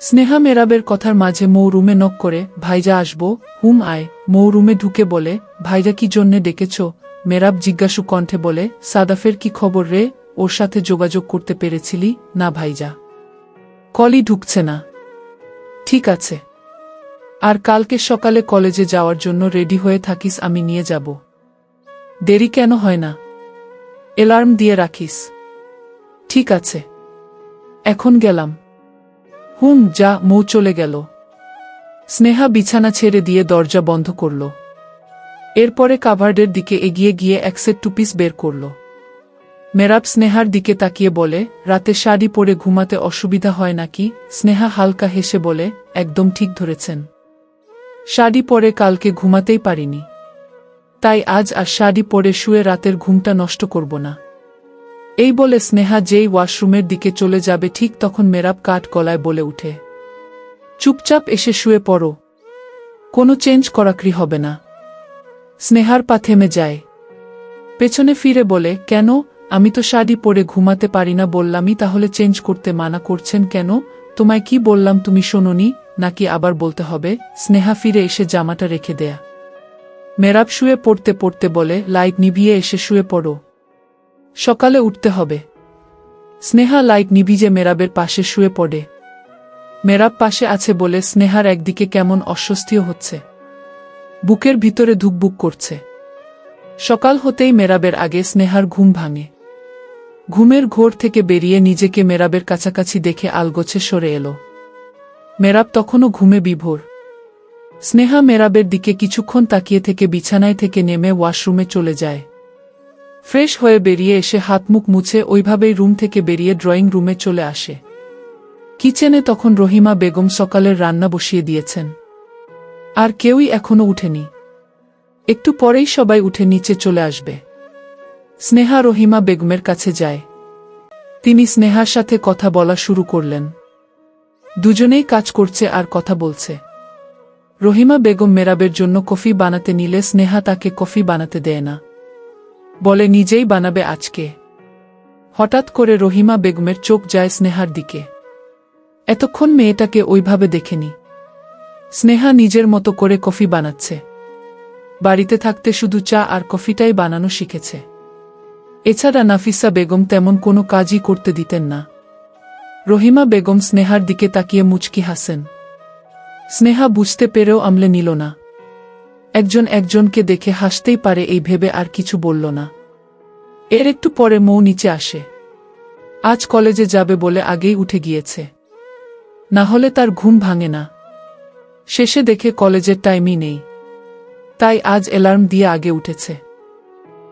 স্নেহা মেরাবের কথার মাঝে মৌ রুমে নক করে, ভাইজা আসবো, হুম আয়। মৌ রুমে ঢুকে বলে, ভাইজা কি জন্যে ডেকেছ? মেরাব জিজ্ঞাসু কণ্ঠে বলে, সাদাফের কি খবর রে? ওর সাথে যোগাযোগ করতে পেরেছিলি? না ভাইজা, কলই ঢুকছে না। ঠিক আছে, আর কালকে সকালে কলেজে যাওয়ার জন্য রেডি হয়ে থাকিস, আমি নিয়ে যাব। দেরি কেন হয় না? অ্যালার্ম দিয়ে রাখিস। ঠিক আছে, এখন গেলাম। হুম যা। মৌ চলে গেল। স্নেহা বিছানা ছেড়ে দিয়ে দরজা বন্ধ করল। এরপরে কাভার্ডের দিকে এগিয়ে গিয়ে এক সেট টুপিস বের করল। মেরাব স্নেহার দিকে তাকিয়ে বলে, রাতে শাড়ি পরে ঘুমাতে অসুবিধা হয় নাকি? স্নেহা হালকা হেসে বলে, একদম ঠিক ধরেছেন, শাড়ি পরে কালকে ঘুমাতেই পারিনি, তাই আজ আর শাড়ি পরে শুয়ে রাতের ঘুমটা নষ্ট করব না। এই বলে স্নেহা যেই ওয়াশরুমের দিকে চলে যাবে ঠিক তখন মেরাব কাঠ গলায় বলে উঠে, চুপচাপ এসে শুয়ে পড়ো, কোনো চেঞ্জ করাকরি হবে না। স্নেহার পা থেমে যায়। পেছনে ফিরে বলে, কেন? আমি তো শাড়ি পরে ঘুমাতে পারি না বললামই, তাহলে চেঞ্জ করতে মানা করছেন কেন? তোমায় কি বললাম তুমি শোনোনি নাকি আবার বলতে হবে? স্নেহা ফিরে এসে জামাটা রেখে দেয়া। মেরাব শুয়ে পড়তে পড়তে বলে, লাইট নিভিয়ে এসে শুয়ে পড়ো, সকালে উঠতে হবে। স্নেহা লাইট নিভিয়ে মেরাবের পাশে শুয়ে পড়ে। মেরাব পাশে আছে বলে স্নেহার একদিকে কেমন অস্বস্তিও হচ্ছে, বুকের ভিতরে ধুকবুক করছে। সকাল হতেই মেরাবের আগে স্নেহার ঘুম ভাঙে। ঘুমের ঘোর থেকে বেরিয়ে নিজেকে মেরাবের কাছাকাছি দেখে আলগোছে সরে এলো। মেরাব তখনও ঘুমে বিভোর। স্নেহা মেরাবের দিকে কিছুক্ষণ তাকিয়ে থেকে বিছানায় থেকে নেমে ওয়াশরুমে চলে যায়। ফ্রেশ হয়ে বেরিয়ে এসে হাত মুখ মুছে ওইভাবেই রুম থেকে বেরিয়ে ড্রয়িং রুমে চলে আসে। কিচেনে তখন রহিমা বেগম সকালের রান্না বসিয়ে দিয়েছেন। আর কেউই এখনো উঠেনি। একটু পরেই সবাই উঠে নিচে চলে আসবে। স্নেহা রহিমা বেগমের কাছে যায়। তিনি স্নেহার সাথে কথা বলা শুরু করলেন। দুজনেই কাজ করছে আর কথা বলছে। রহিমা বেগম মেরাবের জন্য কফি বানাতে নিলে স্নেহা তাকে কফি বানাতে দেয় না, বলে নিজেই বানাবে আজকে। হঠাৎ করে রহিমা বেগমের চোখ যায় স্নেহার দিকে। এতক্ষণ মেয়েটাকে ওইভাবে দেখেনি। স্নেহা নিজের মতো করে কফি বানাচ্ছে। বাড়িতে থাকতে শুধু চা আর কফিটাই বানানো শিখেছে। এছাড়া নাফিসা বেগম তেমন কোনো কাজই করতে দিতেন না। রহিমা বেগম স্নেহার দিকে তাকিয়ে মুচকি হাসেন। স্নেহা বুঝতে পেরেও আমলে নিল না। একজন একজনকে দেখে হাসতেই পারে এই ভেবে আর কিছু বলল না। এর একটু পরে মৌ নিচে আসে। আজ কলেজে যাবে বলে আগেই উঠে গিয়েছে, না হলে তার ঘুম ভাঙে না। শেষে দেখে কলেজের টাইমই নেই, তাই আজ অ্যালার্ম দিয়ে আগে উঠেছে।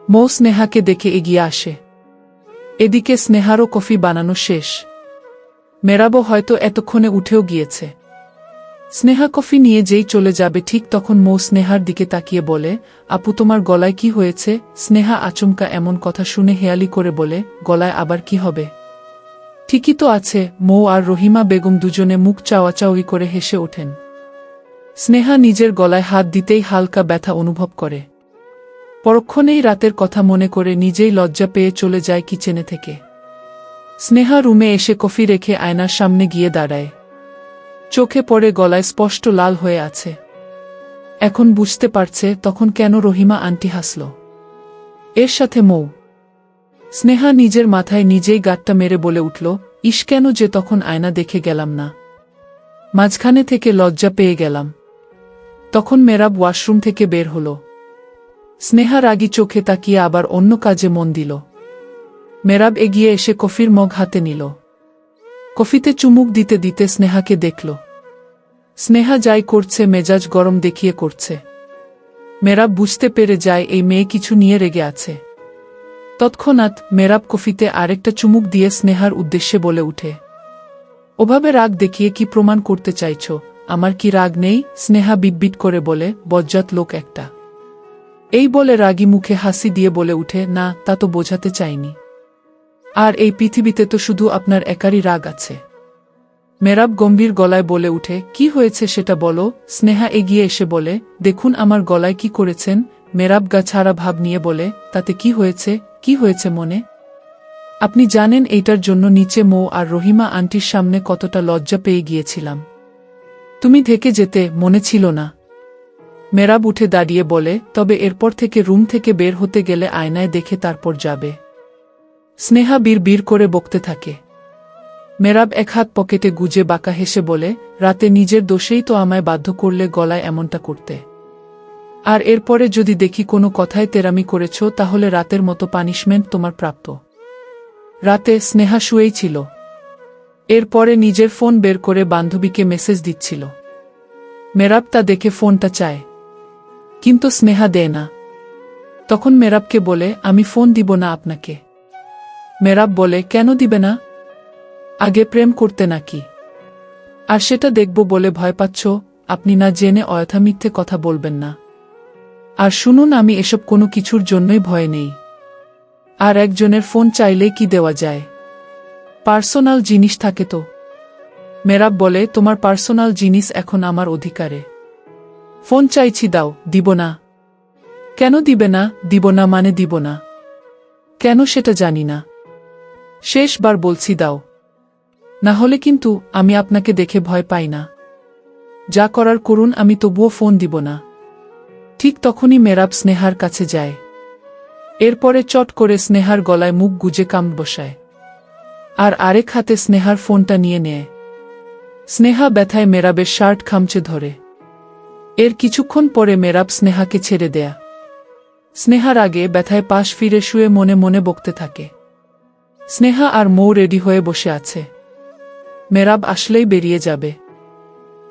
মৌ স্নেহাকে দেখে এগিয়ে আসে। এদিকে স্নেহারও কফি বানানো শেষ। মেরাবও হয়তো এতক্ষণে উঠেও গিয়েছে। স্নেহা কফি নিয়ে যেই চলে যাবে ঠিক তখন মৌ স্নেহার দিকে তাকিয়ে বলে, আপু তোমার গলায় কি হয়েছে? স্নেহা আচমকা এমন কথা শুনে হেয়ালি করে বলে, গলায় আবার কি হবে? ঠিকই তো আছে। মৌ আর রহিমা বেগম দুজনে মুখ চাওয়াচাওয়ি করে হেসে ওঠেন। স্নেহা নিজের গলায় হাত দিতেই হালকা ব্যথা অনুভব করে। পরক্ষণেই রাতের কথা মনে করে নিজেই লজ্জা পেয়ে চলে যায় কিচেনে থেকে। স্নেহা রুমে এসে কফি রেখে আয়নার সামনে গিয়ে দাঁড়ায়। চোখে পড়ে গলায় স্পষ্ট লাল হয়ে আছে। এখন বুঝতে পারছে তখন কেন রহিমা আন্টি হাসল। এর সাথে মৌ। স্নেহা নিজের মাথায় নিজেই গাঁটটা মেরে বলে উঠল, ইস কেন যে তখন আয়না দেখে গেলাম না, মাঝখানে থেকে লজ্জা পেয়ে গেলাম। তখন মেরাব ওয়াশরুম থেকে বের হল। স্নেহা রাগী চোখে তাকিয়ে আবার অন্য কাজে মন দিল। মেরাব এগিয়ে এসে কফির মগ হাতে নিল। কফিতে চুমুক দিতে দিতে স্নেহাকে দেখল। স্নেহা যাই করছে মেজাজ গরম দেখিয়ে করছে। মেরাব বুঝতে পেরে যায় এই মেয়ে কিছু নিয়ে রেগে আছে। তৎক্ষণাৎ মেরাব কফিতে আরেকটা চুমুক দিয়ে স্নেহার উদ্দেশ্যে বলে উঠে, ওভাবে রাগ দেখিয়ে কি প্রমাণ করতে চাইছ? আমার কি রাগ নেই? স্নেহা বিটবিট করে বলে, বজ্জাত লোক একটা। এই বলে রাগী মুখে হাসি দিয়ে বলে উঠে, না তা তো বোঝাতে চাইনি। আর এই পৃথিবীতে তো শুধু আপনার একারই রাগ আছে। মেরাব গম্ভীর গলায় বলে উঠে, কি হয়েছে সেটা বলো। স্নেহা এগিয়ে এসে বলে, দেখুন আমার গলায় কি করেছেন। মেরাব গা ছাড়া ভাব নিয়ে বলে, তাতে কি হয়েছে? কি হয়েছে মনে? আপনি জানেন এইটার জন্য নিচে মৌ আর রহিমা আন্টির সামনে কতটা লজ্জা পেয়ে গিয়েছিলাম। তুমি থেকে যেতে মনে ছিল না? মেরাব উঠে দাঁড়িয়ে বলে, তবে এরপর থেকে রুম থেকে বের হতে গেলে আয়নায় দেখে তারপর যাবে। স্নেহা বিড় করে বকতে থাকে। মেরাব এক হাত পকেটে গুজে বাঁকা হেসে বলে, রাতে নিজের দোষেই তো আমায় বাধ্য করলে গলায় এমনটা করতে। আর এরপরে যদি দেখি কোনো কথায় তেরামি করেছ তাহলে রাতের মতো পানিশমেন্ট তোমার প্রাপ্ত। রাতে স্নেহা শুয়েই ছিল। এরপরে নিজের ফোন বের করে বান্ধবীকে মেসেজ দিচ্ছিল। মেরাব তা দেখে ফোনটা চায়, কিন্তু স্নেহা দেয় না। তখন মেরাবকে বলে, আমি ফোন দিব না আপনাকে। মেরাব বলে, কেন দিবে না? আগে প্রেম করতে নাকি? আর সেটা দেখব বলে ভয় পাচ্ছ? আপনি না জেনে অযথা মিথ্যে কথা বলবেন না। আর শুনুন, আমি এসব কোনো কিছুর জন্যই ভয় নেই। আর একজনের ফোন চাইলে কি দেওয়া যায়? পার্সোনাল জিনিস থাকে তো। মেরাব বলে, তোমার পার্সোনাল জিনিস এখন আমার অধিকারে। ফোন চাইছি, দাও। দিব না। কেন দিবে না? দিব না মানে দিব না। কেন সেটা জানি না। শেষবার বলছি, দাও। না হলে কিন্তু আমি আপনাকে দেখে ভয় পাই না। যা করার করুন, আমি তবুও ফোন দিব না। ঠিক তখনই মেরাব স্নেহার কাছে যায়। এরপরে চট করে স্নেহার গলায় মুখ গুজে কাম বসায়। আর আরেক হাতে স্নেহার ফোনটা নিয়ে নেয়। স্নেহা ব্যথায় মেরাবের শার্ট খামচে ধরে। এর কিছুক্ষণ পরে মেরাব স্নেহাকে ছেড়ে দেয়া। স্নেহার আগে ব্যথায় পাশ ফিরে শুয়ে মনে মনে বকতে থাকে। স্নেহা আর মৌ রেডি হয়ে বসে আছে। মেরাব আসলেই বেরিয়ে যাবে।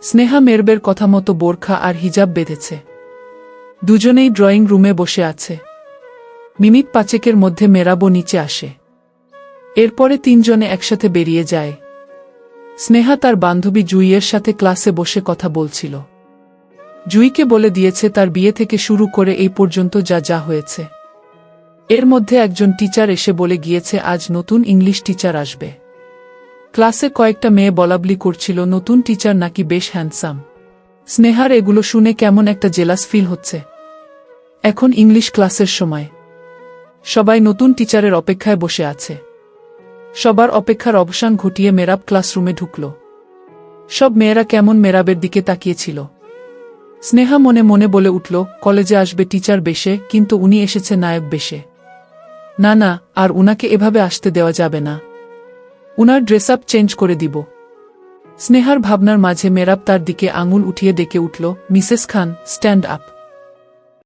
স্নেহা মেরবের কথা মতো বোরখা আর হিজাব বেঁধেছে। দুজনেই ড্রয়িং রুমে বসে আছে। মিনিট পাঁচেকের মধ্যে মেরাবও নিচে আসে। এরপরে তিনজনে একসাথে বেরিয়ে যায়। স্নেহা তার বান্ধবী জুইয়ের সাথে ক্লাসে বসে কথা বলছিল। জুইকে বলে দিয়েছে তার বিয়ে থেকে শুরু করে এই পর্যন্ত যা যা হয়েছে। এর মধ্যে একজন টিচার এসে বলে গিয়েছে আজ নতুন ইংলিশ টিচার আসবে। ক্লাসে কয়েকটা মেয়ে বলাবলি করছিল নতুন টিচার নাকি বেশ হ্যান্ডসাম। স্নেহার এগুলো শুনে কেমন একটা জেলাস ফিল হচ্ছে। এখন ইংলিশ ক্লাসের সময়। সবাই নতুন টিচারের অপেক্ষায় বসে আছে। সবার অপেক্ষার অবসান ঘটিয়ে মেরাব ক্লাসরুমে ঢুকল। সব মেয়েরা কেমন মেরাবের দিকে তাকিয়েছিল। স্নেহা মনে মনে বলে উঠল, কলেজে আসবে টিচার বেশে, কিন্তু উনি এসেছে নায়ক বেশে। না না, আর উনাকে এভাবে আসতে দেওয়া যাবে না। উনার ড্রেস আপ চেঞ্জ করে দিব। স্নেহার ভাবনার মাঝে মেরাব তার দিকে আঙুল উঠিয়ে ডেকে উঠল, মিসেস খান, স্ট্যান্ড আপ।